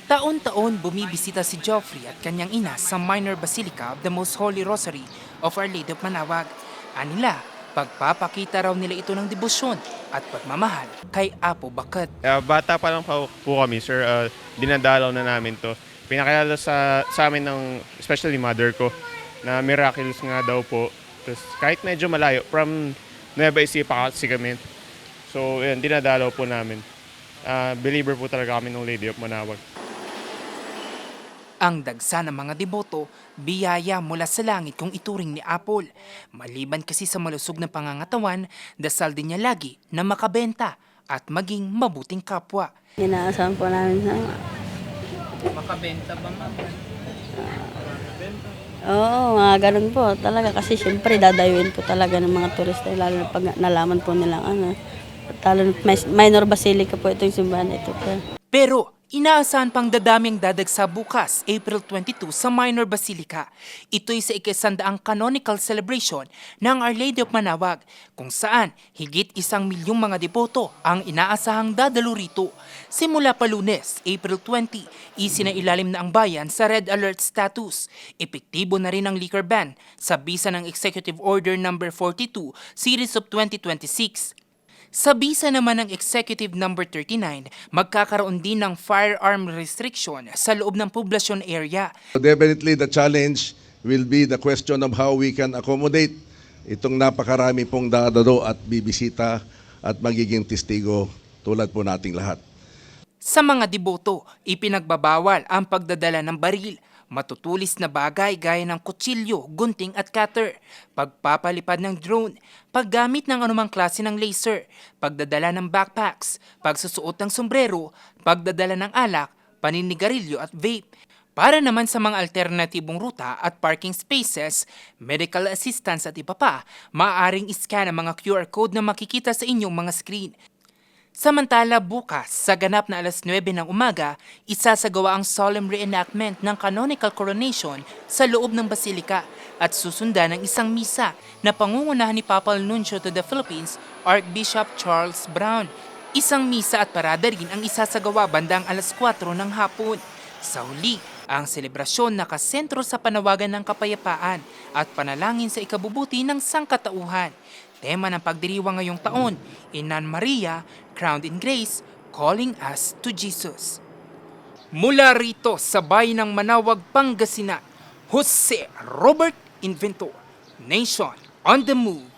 Taon-taon bumibisita si Geoffrey at kanyang ina sa Minor Basilica of the Most Holy Rosary of Our Lady of Manawag. Anila, pagpapakita raw nila ito ng debosyon at pagmamahal kay Apo Bakat. Bata pa lang po kami, sir, dinadalaw na namin to. Pinakilala sa amin ng, especially mother ko, na miraculous nga daw po. Tapos kahit medyo malayo, from Nueva Ecija kasi kami. So, yun, dinadalaw po namin. Believer po talaga kami ng Lady of Manawag. Ang dagsa ng mga deboto, biyaya mula sa langit kung ituring ni Apple. Maliban kasi sa malusog na pangangatawan, dasal din niya lagi na makabenta at maging mabuting kapwa. Inaasahan po namin na, Makabenta ba, ma'am? oo, mga ganun po talaga kasi syempre dadayuin po talaga ng mga turista lalo na pag nalaman po nilang talo minor basilica po itong simbahan ito po. Pero inaasahan pang dadami ang dadagsa bukas, April 22 sa Minor Basilica. Ito'y sa ikasandaang canonical celebration ng Our Lady of Manawag, kung saan higit 1,000,000 mga deboto ang inaasahang dadalo rito. Simula pa Lunes, April 20, isinailalim na ang bayan sa Red Alert status. Epektibo na rin ang liquor ban sa bisa ng Executive Order No. 42, Series of 2026. Sa bisa naman ng Executive No. 39, magkakaroon din ng firearm restriction sa loob ng poblasyon area. Definitely the challenge will be the question of how we can accommodate itong napakarami pong dadalo at bibisita at magiging testigo tulad po nating lahat. Sa mga deboto, ipinagbabawal ang pagdadala ng baril, matutulis na bagay gaya ng kutsilyo, gunting at cutter, pagpapalipad ng drone, paggamit ng anumang klase ng laser, pagdadala ng backpacks, pagsusuot ng sombrero, pagdadala ng alak, paninigarilyo at vape. Para naman sa mga alternatibong ruta at parking spaces, medical assistance at iba pa, maaaring iscan ang mga QR code na makikita sa inyong mga screen. Samantala bukas, sa ganap na 9:00 ng umaga, isasagawa ang solemn reenactment ng canonical coronation sa loob ng basilika at susundan ng isang misa na pangungunahan ni Papal Nuncio to the Philippines, Archbishop Charles Brown. Isang misa at parada rin ang isasagawa bandang 4:00 ng hapon. Sa huli, ang selebrasyon nakasentro sa panawagan ng kapayapaan at panalangin sa ikabubuti ng sangkatauhan. Tema ng pagdiriwang ngayong taon, Inan Maria, Crowned in Grace, Calling Us to Jesus. Mula rito sa bayan ng Manawag, Pangasinan, Jose Robert Inventor, Nation on the Move.